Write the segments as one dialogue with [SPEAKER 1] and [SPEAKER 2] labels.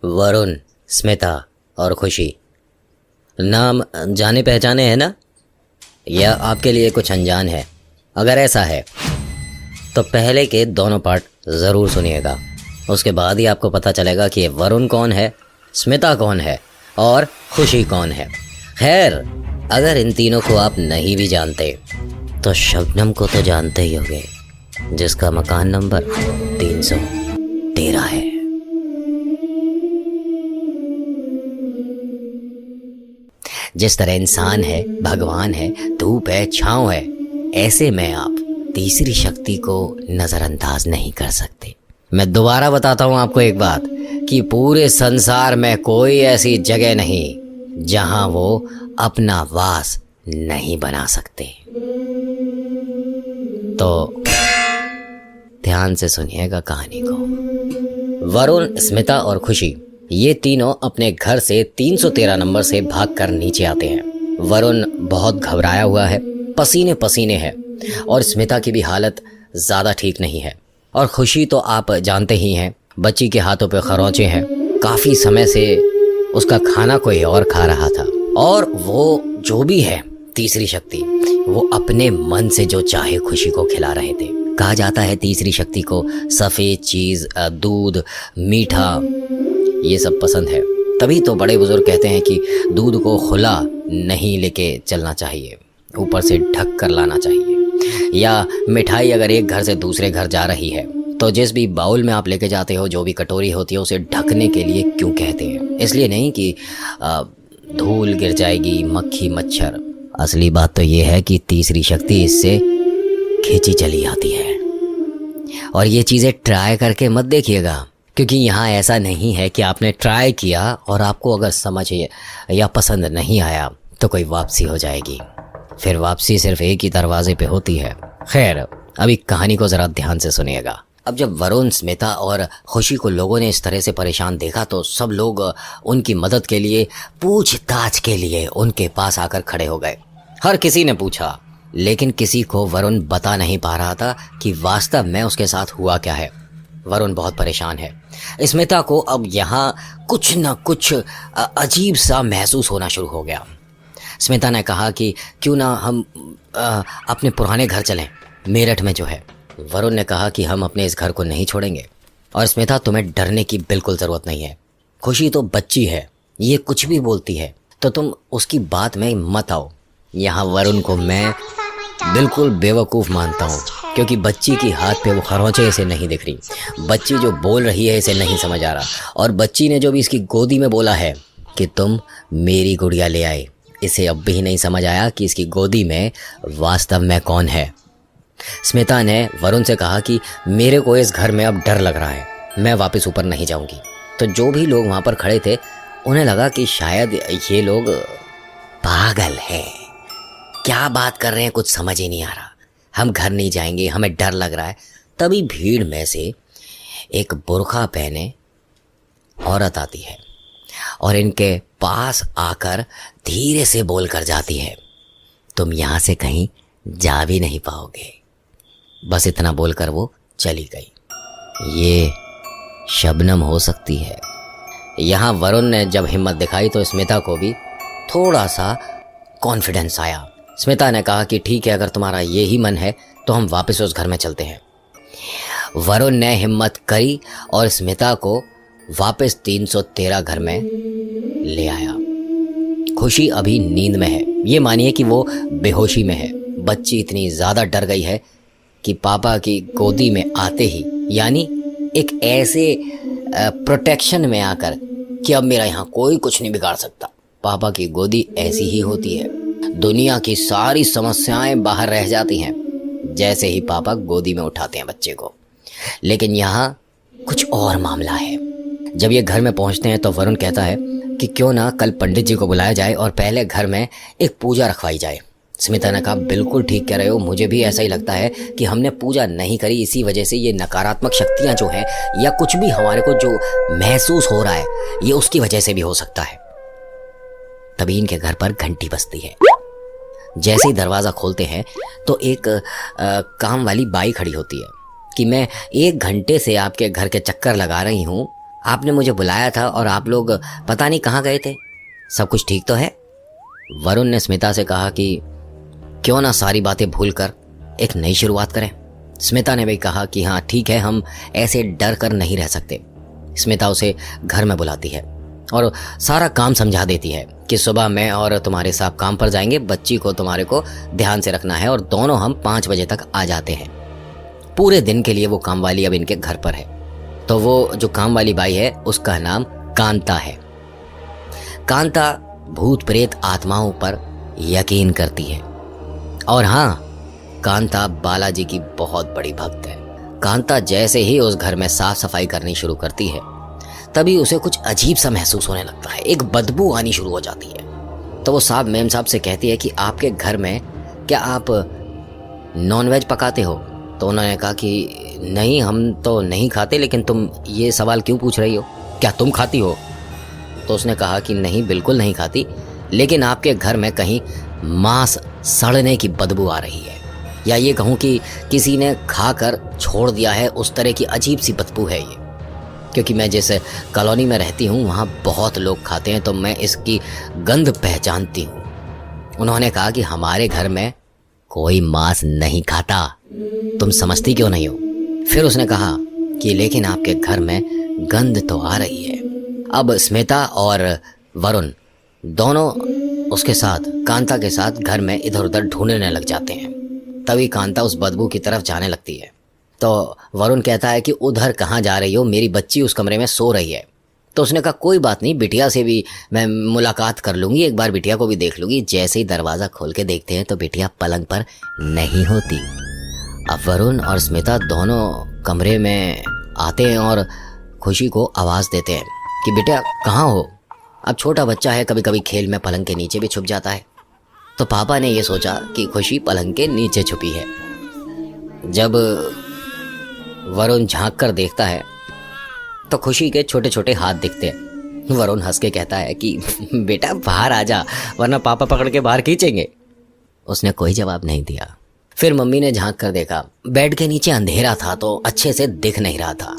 [SPEAKER 1] वरुण, स्मिता और खुशी नाम जाने पहचाने हैं ना, या आपके लिए कुछ अनजान है? अगर ऐसा है तो पहले के दोनों पार्ट ज़रूर सुनिएगा, उसके बाद ही आपको पता चलेगा कि वरुण कौन है, स्मिता कौन है और खुशी कौन है। खैर, अगर इन तीनों को आप नहीं भी जानते तो शबनम को तो जानते ही होंगे, जिसका मकान नंबर 313 है। जिस तरह इंसान है, भगवान है, धूप है, छांव है, ऐसे में आप तीसरी शक्ति को नजरअंदाज नहीं कर सकते। मैं दोबारा बताता हूं आपको एक बात, कि पूरे संसार में कोई ऐसी जगह नहीं जहां वो अपना वास नहीं बना सकते। तो ध्यान से सुनिएगा कहानी को। वरुण, स्मिता और खुशी ये तीनों अपने घर से 313 नंबर से भागकर नीचे आते हैं। वरुण बहुत घबराया हुआ है, पसीने पसीने है, और स्मिता की भी हालत ज़्यादा ठीक नहीं है। और खुशी तो आप जानते ही हैं, बच्ची के हाथों पे खरोंचे हैं, काफ़ी समय से उसका खाना कोई और खा रहा था। और वो जो भी है तीसरी शक्ति, वो अपने मन से जो चाहे खुशी को खिला रहे थे। कहा जाता है तीसरी शक्ति को सफ़ेद चीज़, दूध, मीठा ये सब पसंद है। तभी तो बड़े बुजुर्ग कहते हैं कि दूध को खुला नहीं लेके चलना चाहिए, ऊपर से ढक कर लाना चाहिए। या मिठाई अगर एक घर से दूसरे घर जा रही है तो जिस भी बाउल में आप लेके जाते हो, जो भी कटोरी होती है, उसे ढकने के लिए क्यों कहते हैं? इसलिए नहीं कि धूल गिर जाएगी, मक्खी मच्छर। असली बात तो ये है कि तीसरी शक्ति इससे खींची चली आती है। और ये चीज़ें ट्राई करके मत देखिएगा, क्योंकि यहाँ ऐसा नहीं है कि आपने ट्राई किया और आपको अगर समझ या पसंद नहीं आया तो कोई वापसी हो जाएगी। फिर वापसी सिर्फ एक ही दरवाजे पे होती है। खैर, अभी कहानी को ज़रा ध्यान से सुनिएगा। अब जब वरुण, स्मिता और खुशी को लोगों ने इस तरह से परेशान देखा तो सब लोग उनकी मदद के लिए, पूछताछ के लिए उनके पास आकर खड़े हो गए। हर किसी ने पूछा, लेकिन किसी को वरुण बता नहीं पा रहा था कि वास्तव में उसके साथ हुआ क्या है। वरुण बहुत परेशान है। स्मिता को अब यहाँ कुछ न कुछ अजीब सा महसूस होना शुरू हो गया। स्मिता ने कहा कि क्यों ना हम अपने पुराने घर चलें, मेरठ में जो है। वरुण ने कहा कि हम अपने इस घर को नहीं छोड़ेंगे। और स्मिता, तुम्हें डरने की बिल्कुल ज़रूरत नहीं है। खुशी तो बच्ची है, ये कुछ भी बोलती है, तो तुम उसकी बात में मत आओ। यहाँ वरुण को मैं बिल्कुल बेवकूफ़ मानता हूँ, क्योंकि बच्ची की हाथ पे वो खरोंचे इसे नहीं दिख रही। बच्ची जो बोल रही है इसे नहीं समझ आ रहा। और बच्ची ने जो भी इसकी गोदी में बोला है कि तुम मेरी गुड़िया ले आए, इसे अब भी नहीं समझ आया कि इसकी गोदी में वास्तव में कौन है। स्मिता ने वरुण से कहा कि मेरे को इस घर में अब डर लग रहा है, मैं वापस ऊपर नहीं जाऊंगी। तो जो भी लोग वहाँ पर खड़े थे उन्हें लगा कि शायद ये लोग पागल हैं, क्या बात कर रहे हैं कुछ समझ ही नहीं आ रहा, हम घर नहीं जाएंगे, हमें डर लग रहा है। तभी भीड़ में से एक बुर्का पहने औरत आती है और इनके पास आकर धीरे से बोल कर जाती है, तुम यहाँ से कहीं जा भी नहीं पाओगे। बस इतना बोलकर वो चली गई। ये शबनम हो सकती है। यहाँ वरुण ने जब हिम्मत दिखाई तो स्मिता को भी थोड़ा सा कॉन्फिडेंस आया। स्मिता ने कहा कि ठीक है, अगर तुम्हारा ये ही मन है तो हम वापस उस घर में चलते हैं। वरुण ने हिम्मत करी और स्मिता को वापस 313 घर में ले आया। खुशी अभी नींद में है, ये मानिए कि वो बेहोशी में है। बच्ची इतनी ज़्यादा डर गई है कि पापा की गोदी में आते ही, यानी एक ऐसे प्रोटेक्शन में आकर कि अब मेरा यहाँ कोई कुछ नहीं बिगाड़ सकता। पापा की गोदी ऐसी ही होती है, दुनिया की सारी समस्याएं बाहर रह जाती हैं जैसे ही पापा गोदी में उठाते हैं बच्चे को। लेकिन यहाँ कुछ और मामला है। जब ये घर में पहुँचते हैं तो वरुण कहता है कि क्यों ना कल पंडित जी को बुलाया जाए और पहले घर में एक पूजा रखवाई जाए। स्मिता ने कहा बिल्कुल ठीक कह रहे हो, मुझे भी ऐसा ही लगता है कि हमने पूजा नहीं करी, इसी वजह से ये नकारात्मक शक्तियाँ जो हैं या कुछ भी हमारे को जो महसूस हो रहा है ये उसकी वजह से भी हो सकता है। तभी इनके घर पर घंटी बजती है। जैसे ही दरवाज़ा खोलते हैं तो एक काम वाली बाई खड़ी होती है कि मैं 1 घंटे से आपके घर के चक्कर लगा रही हूँ, आपने मुझे बुलाया था और आप लोग पता नहीं कहाँ गए थे। सब कुछ ठीक तो है? वरुण ने स्मिता से कहा कि क्यों ना सारी बातें भूलकर एक नई शुरुआत करें। स्मिता ने भी कहा कि हाँ ठीक है, हम ऐसे डर कर नहीं रह सकते। स्मिता उसे घर में बुलाती है और सारा काम समझा देती है कि सुबह मैं और तुम्हारे साहब काम पर जाएंगे, बच्ची को तुम्हारे को ध्यान से रखना है और दोनों हम 5 बजे तक आ जाते हैं। पूरे दिन के लिए वो काम वाली अब इनके घर पर है। तो वो जो काम वाली बाई है उसका नाम कांता है। कांता भूत प्रेत आत्माओं पर यकीन करती है और हाँ, कांता बालाजी की बहुत बड़ी भक्त है। कांता जैसे ही उस घर में साफ सफाई करनी शुरू करती है तभी उसे कुछ अजीब सा महसूस होने लगता है, एक बदबू आनी शुरू हो जाती है। तो वो साहब मेम साहब से कहती है कि आपके घर में क्या आप नॉनवेज पकाते हो? तो उन्होंने कहा कि नहीं, हम तो नहीं खाते, लेकिन तुम ये सवाल क्यों पूछ रही हो, क्या तुम खाती हो? तो उसने कहा कि नहीं, बिल्कुल नहीं खाती, लेकिन आपके घर में कहीं मांस सड़ने की बदबू आ रही है, या ये कहूँ कि किसी ने खाकर छोड़ दिया है, उस तरह की अजीब सी बदबू है ये। क्योंकि मैं जिस कॉलोनी में रहती हूँ वहाँ बहुत लोग खाते हैं, तो मैं इसकी गंध पहचानती हूँ। उन्होंने कहा कि हमारे घर में कोई मांस नहीं खाता, तुम समझती क्यों नहीं हो? फिर उसने कहा कि लेकिन आपके घर में गंध तो आ रही है। अब स्मिता और वरुण दोनों उसके साथ, कांता के साथ घर में इधर उधर ढूंढने लग जाते हैं। तभी कांता उस बदबू की तरफ जाने लगती है। तो वरुण कहता है कि उधर कहाँ जा रही हो, मेरी बच्ची उस कमरे में सो रही है। तो उसने कहा कोई बात नहीं, बिटिया से भी मैं मुलाकात कर लूँगी, एक बार बिटिया को भी देख लूँगी। जैसे ही दरवाज़ा खोल के देखते हैं तो बिटिया पलंग पर नहीं होती। अब वरुण और स्मिता दोनों कमरे में आते हैं और खुशी को आवाज़ देते हैं कि बेटा कहाँ हो? अब छोटा बच्चा है, कभी कभी खेल में पलंग के नीचे भी छुप जाता है। तो पापा ने ये सोचा कि खुशी पलंग के नीचे छुपी है। जब वरुण झांक कर देखता है तो खुशी के छोटे छोटे हाथ दिखते हैं। वरुण हंस के कहता है कि बेटा बाहर आ जा, वरना पापा पकड़ के बाहर खींचेंगे। उसने कोई जवाब नहीं दिया। फिर मम्मी ने झांक कर देखा, बेड के नीचे अंधेरा था तो अच्छे से दिख नहीं रहा था।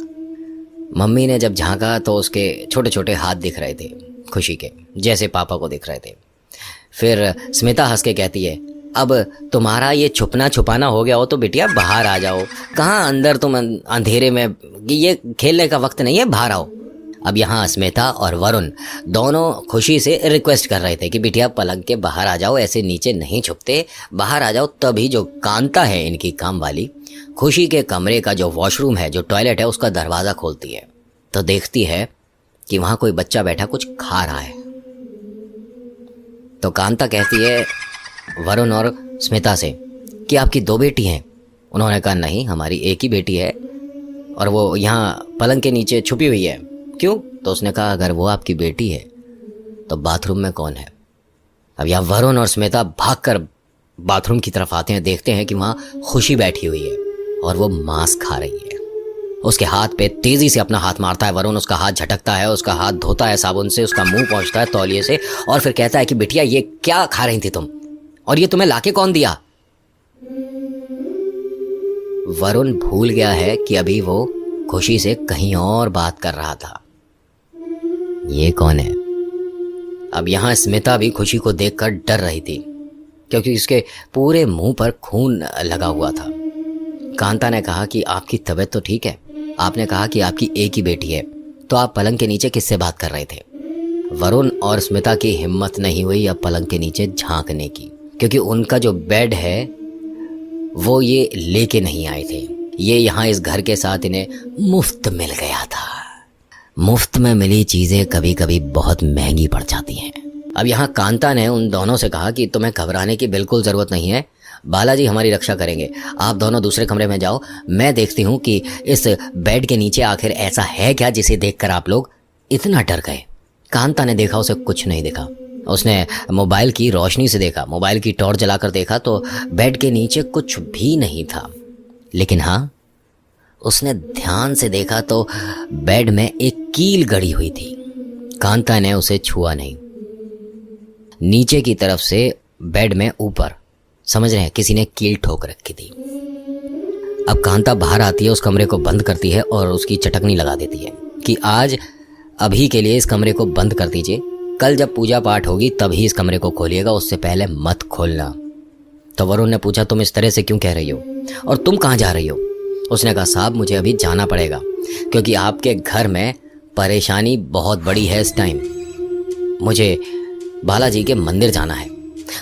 [SPEAKER 1] मम्मी ने जब झांका तो उसके छोटे छोटे हाथ दिख रहे थे खुशी के, जैसे पापा को दिख रहे थे। फिर स्मिता हंस के कहती है, अब तुम्हारा ये छुपना छुपाना हो गया हो तो बिटिया बाहर आ जाओ, कहाँ अंदर तुम अंधेरे में, ये खेलने का वक्त नहीं है, बाहर आओ। अब यहाँ स्मिता और वरुण दोनों खुशी से रिक्वेस्ट कर रहे थे कि बिटिया पलंग के बाहर आ जाओ, ऐसे नीचे नहीं छुपते, बाहर आ जाओ। तभी जो कांता है इनकी काम वाली, खुशी के कमरे का जो वॉशरूम है, जो टॉयलेट है, उसका दरवाज़ा खोलती है तो देखती है कि वहाँ कोई बच्चा बैठा कुछ खा रहा है। तो कांता कहती है वरुण और स्मिता से कि आपकी 2 बेटी हैं? उन्होंने कहा नहीं, हमारी एक ही बेटी है और वो यहाँ पलंग के नीचे छुपी हुई है। क्यों? तो उसने कहा अगर वो आपकी बेटी है तो बाथरूम में कौन है? अब यहाँ वरुण और स्मिता भागकर बाथरूम की तरफ आते हैं, देखते हैं कि वहाँ खुशी बैठी हुई है और वो मांस खा रही है। उसके हाथ पे तेजी से अपना हाथ मारता है वरुण, उसका हाथ झटकता है, उसका हाथ धोता है साबुन से, उसका मुंह पोंछता है तौलिए से और फिर कहता है कि बिटिया ये क्या खा रही थी तुम, और ये तुम्हें लाके कौन दिया? वरुण भूल गया है कि अभी वो खुशी से कहीं और बात कर रहा था। ये कौन है? अब यहाँ स्मिता भी खुशी को देखकर डर रही थी क्योंकि उसके पूरे मुंह पर खून लगा हुआ था। कांता ने कहा कि आपकी तबीयत तो ठीक है? आपने कहा कि आपकी एक ही बेटी है, तो आप पलंग के नीचे किससे बात कर रहे थे? वरुण और स्मिता की हिम्मत नहीं हुई अब पलंग के नीचे झांकने की, क्योंकि उनका जो बेड है वो ये लेके नहीं आए थे। ये यहाँ इस घर के साथ इन्हें मुफ्त मिल गया था। मुफ्त में मिली चीज़ें कभी कभी बहुत महंगी पड़ जाती हैं। अब यहाँ कांता ने उन दोनों से कहा कि तुम्हें घबराने की बिल्कुल ज़रूरत नहीं है, बालाजी हमारी रक्षा करेंगे। आप दोनों दूसरे कमरे में जाओ, मैं देखती हूँ कि इस बेड के नीचे आखिर ऐसा है क्या जिसे देखकर आप लोग इतना डर गए। कांता ने देखा, उसे कुछ नहीं दिखा। उसने मोबाइल की रोशनी से देखा, मोबाइल की टॉर्च जलाकर देखा तो बेड के नीचे कुछ भी नहीं था। लेकिन हाँ, उसने ध्यान से देखा तो बेड में एक कील गड़ी हुई थी। कांता ने उसे छुआ नहीं। नीचे की तरफ से बेड में ऊपर, समझ रहे हैं, किसी ने कील ठोक रखी थी। अब कांता बाहर आती है, उस कमरे को बंद करती है और उसकी चटकनी लगा देती है। कि आज अभी के लिए इस कमरे को बंद कर दीजिए, कल जब पूजा पाठ होगी तभी इस कमरे को खोलिएगा, उससे पहले मत खोलना। तो वरुण ने पूछा, तुम इस तरह से क्यों कह रही हो और तुम कहाँ जा रही हो? उसने कहा, साहब मुझे अभी जाना पड़ेगा क्योंकि आपके घर में परेशानी बहुत बड़ी है इस टाइम। मुझे बालाजी के मंदिर जाना है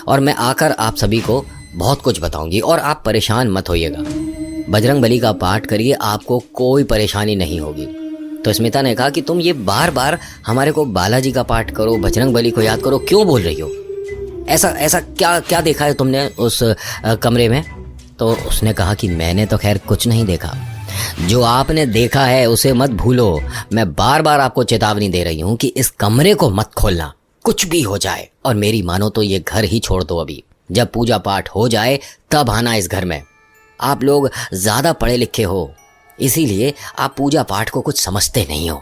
[SPEAKER 1] और मैं आकर आप सभी को बहुत कुछ बताऊंगी और आप परेशान मत होइएगा। बजरंग बली का पाठ करिए, आपको कोई परेशानी नहीं होगी। तो स्मिता ने कहा कि तुम ये बार बार हमारे को बालाजी का पाठ करो, बजरंग बली को याद करो, क्यों बोल रही हो? ऐसा क्या क्या देखा है तुमने उस कमरे में? तो उसने कहा कि मैंने तो खैर कुछ नहीं देखा, जो आपने देखा है उसे मत भूलो। मैं बार बार आपको चेतावनी दे रही हूँ कि इस कमरे को मत खोलना, कुछ भी हो जाए। और मेरी मानो तो ये घर ही छोड़ दो अभी, जब पूजा पाठ हो जाए तब आना इस घर में। आप लोग ज़्यादा पढ़े लिखे हो, इसीलिए आप पूजा पाठ को कुछ समझते नहीं हो,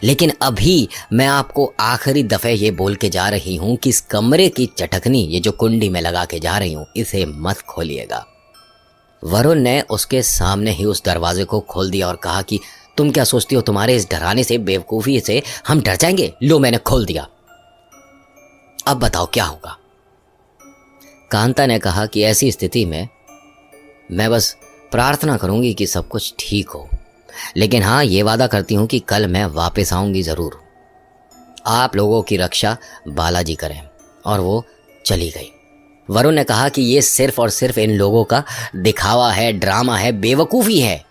[SPEAKER 1] लेकिन अभी मैं आपको आखिरी दफ़े ये बोल के जा रही हूँ कि इस कमरे की चटकनी, ये जो कुंडी में लगा के जा रही हूँ, इसे मत खोलिएगा। वरुण ने उसके सामने ही उस दरवाजे को खोल दिया और कहा कि तुम क्या सोचती हो, तुम्हारे इस डराने से, बेवकूफ़ी से हम डर जाएंगे? लो मैंने खोल दिया, अब बताओ क्या होगा? कांता ने कहा कि ऐसी स्थिति में मैं बस प्रार्थना करूंगी कि सब कुछ ठीक हो, लेकिन हाँ ये वादा करती हूँ कि कल मैं वापस आऊंगी ज़रूर। आप लोगों की रक्षा बालाजी करें। और वो चली गई। वरुण ने कहा कि ये सिर्फ और सिर्फ इन लोगों का दिखावा है, ड्रामा है, बेवकूफ़ी है।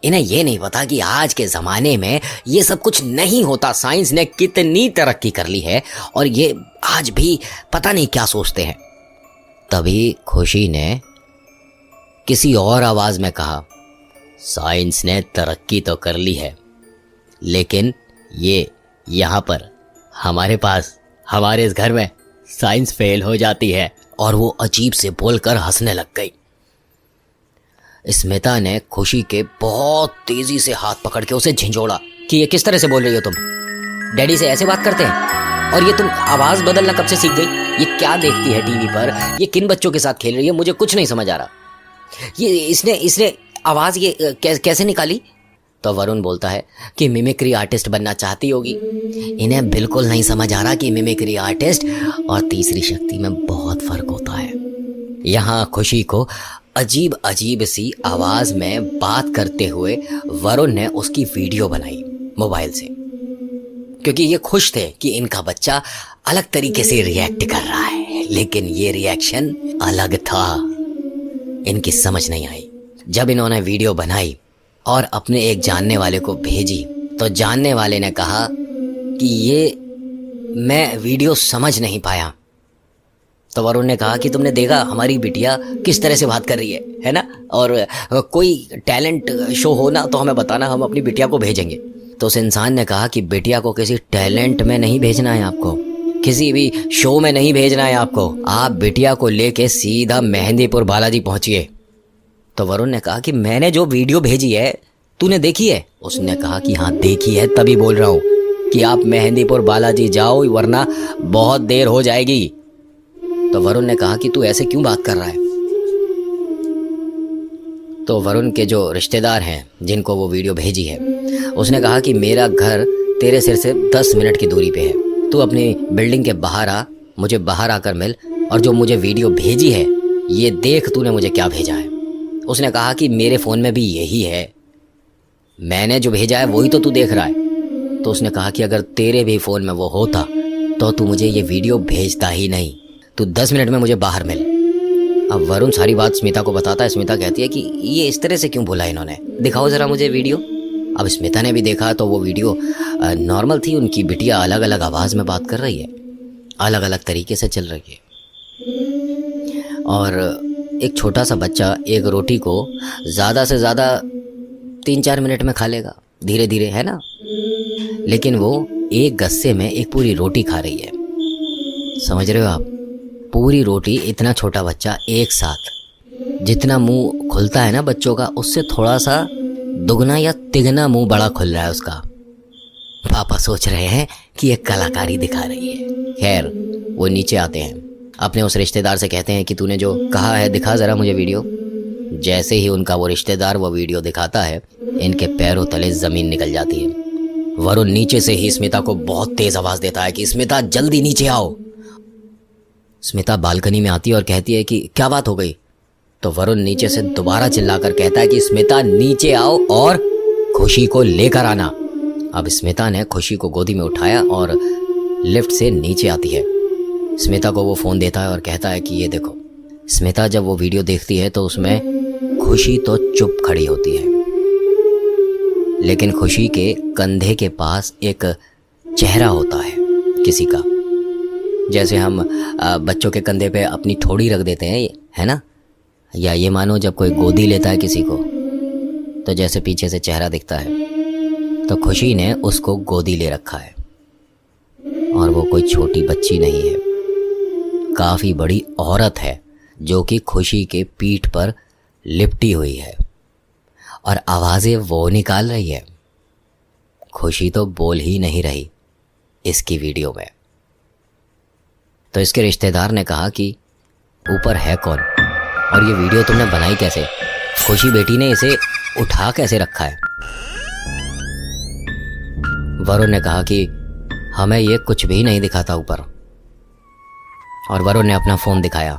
[SPEAKER 1] इन्हें ये नहीं पता कि आज के ज़माने में ये सब कुछ नहीं होता। साइंस ने कितनी तरक्की कर ली है और ये आज भी पता नहीं क्या सोचते हैं। तभी खुशी ने किसी और आवाज़ में कहा, साइंस ने तरक्की तो कर ली है, लेकिन ये यहाँ पर हमारे पास, हमारे इस घर में साइंस फेल हो जाती है। और वो अजीब से बोलकर हंसने लग गई। स्मिता ने खुशी के बहुत तेजी से हाथ पकड़ के उसे झिंझोड़ा कि ये किस तरह से बोल रही हो तुम? डैडी से ऐसे बात करते हैं? और ये तुम आवाज़ बदलना कब से सीख गई? ये क्या देखती है टीवी पर? ये किन बच्चों के साथ खेल रही है? मुझे कुछ नहीं समझ आ रहा। ये इसने आवाज़ ये कैसे निकाली? तो वरुण बोलता है कि मिमिक्री आर्टिस्ट बनना चाहती होगी। इन्हें बिल्कुल नहीं समझ आ रहा कि मिमिक्री आर्टिस्ट और तीसरी शक्ति में बहुत फर्क होता है। यहाँ खुशी को अजीब अजीब सी आवाज़ में बात करते हुए वरुण ने उसकी वीडियो बनाई मोबाइल से, क्योंकि ये खुश थे कि इनका बच्चा अलग तरीके से रिएक्ट कर रहा है, लेकिन ये रिएक्शन अलग था। इनकी समझ नहीं आई। जब इन्होंने वीडियो बनाई और अपने एक जानने वाले को भेजी, तो जानने वाले ने कहा कि ये मैं वीडियो समझ नहीं पाया। तो वरुण ने कहा कि तुमने देखा हमारी बिटिया किस तरह से बात कर रही है ना? और कोई टैलेंट शो हो ना तो हमें बताना, हम अपनी बिटिया को भेजेंगे। तो उस इंसान ने कहा कि बिटिया को किसी टैलेंट में नहीं भेजना है आपको, किसी भी शो में नहीं भेजना है आपको। आप बिटिया को लेके सीधा मेहंदीपुर बालाजी पहुंचिए। तो वरुण ने कहा कि मैंने जो वीडियो भेजी है तूने देखी है? उसने कहा कि हाँ देखी है, तभी बोल रहा हूँ कि आप मेहंदीपुर बालाजी जाओ वरना बहुत देर हो जाएगी। तो वरुण ने कहा कि तू ऐसे क्यों बात कर रहा है? तो वरुण के जो रिश्तेदार हैं जिनको वो वीडियो भेजी है, उसने कहा कि मेरा घर तेरे सिर से 10 मिनट की दूरी पे है, तू अपनी बिल्डिंग के बाहर आ, मुझे बाहर आकर मिल, और जो मुझे वीडियो भेजी है ये देख तूने मुझे क्या भेजा है। उसने कहा कि मेरे फ़ोन में भी यही है, मैंने जो भेजा है वही तो तू देख रहा है। तो उसने कहा कि अगर तेरे भी फ़ोन में वो होता तो तू मुझे ये वीडियो भेजता ही नहीं, तू 10 मिनट में मुझे बाहर मिल। अब वरुण सारी बात स्मिता को बताता है। स्मिता कहती है कि ये इस तरह से क्यों बोला इन्होंने, दिखाओ ज़रा मुझे वीडियो। अब स्मिता ने भी देखा तो वो वीडियो नॉर्मल थी। उनकी बिटिया अलग अलग आवाज़ में बात कर रही है, अलग अलग तरीके से चल रही है, और एक छोटा सा बच्चा एक रोटी को ज़्यादा से ज़्यादा 3-4 मिनट में खा लेगा, धीरे धीरे, है ना? लेकिन वो एक गस्से में एक पूरी रोटी खा रही है। समझ रहे हो आप? पूरी रोटी इतना छोटा बच्चा एक साथ, जितना मुंह खुलता है ना बच्चों का, उससे थोड़ा सा दुगना या तिगना मुंह बड़ा खुल रहा है उसका। पापा सोच रहे हैं कि ये कलाकारी दिखा रही है। खैर वो नीचे आते हैं, अपने उस रिश्तेदार से कहते हैं कि तूने जो कहा है दिखा ज़रा मुझे वीडियो। जैसे ही उनका वो रिश्तेदार वो वीडियो दिखाता है, इनके पैरों तले ज़मीन निकल जाती है वरुण नीचे से ही स्मिता को बहुत तेज आवाज देता है कि स्मिता जल्दी नीचे आओ। स्मिता बालकनी में आती है और कहती है कि क्या बात हो गई। तो वरुण नीचे से दोबारा चिल्लाकर कहता है कि स्मिता नीचे आओ और खुशी को लेकर आना। अब स्मिता ने खुशी को गोदी में उठाया और लिफ्ट से नीचे आती है। स्मिता को वो फ़ोन देता है और कहता है कि ये देखो। स्मिता जब वो वीडियो देखती है तो उसमें खुशी तो चुप खड़ी होती है, लेकिन खुशी के कंधे के पास एक चेहरा होता है किसी का, जैसे हम बच्चों के कंधे पे अपनी ठोड़ी रख देते हैं, है ना, या ये मानो जब कोई गोदी लेता है किसी को तो जैसे पीछे से चेहरा दिखता है। तो खुशी ने उसको गोदी ले रखा है और वो कोई छोटी बच्ची नहीं है, काफ़ी बड़ी औरत है जो कि खुशी के पीठ पर लिपटी हुई है और आवाज़ें वो निकाल रही है। खुशी तो बोल ही नहीं रही इसकी वीडियो में। तो इसके रिश्तेदार ने कहा कि ऊपर है कौन और ये वीडियो तुमने बनाई कैसे? खुशी बेटी ने इसे उठा कैसे रखा है? वरुण ने कहा कि हमें ये कुछ भी नहीं दिखाता ऊपर। और वरुण ने अपना फ़ोन दिखाया।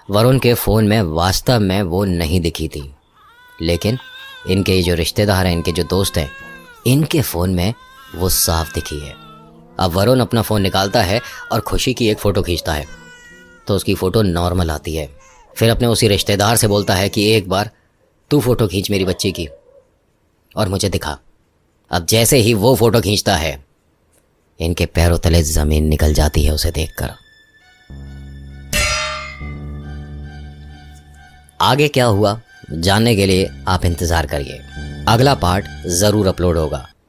[SPEAKER 1] वरुण के फ़ोन में वास्तव में वो नहीं दिखी थी, लेकिन इनके जो रिश्तेदार हैं, इनके जो दोस्त हैं, इनके फ़ोन में वो साफ दिखी है। अब वरुण अपना फ़ोन निकालता है और खुशी की एक फ़ोटो खींचता है तो उसकी फ़ोटो नॉर्मल आती है। फिर अपने उसी रिश्तेदार से बोलता है कि एक बार तू फ़ोटो खींच मेरी बच्ची की और मुझे दिखा। अब जैसे ही वो फ़ोटो खींचता है इनके पैरों तले ज़मीन निकल जाती है उसे देखकर। आगे क्या हुआ जानने के लिए आप इंतज़ार करिए, अगला पार्ट ज़रूर अपलोड होगा।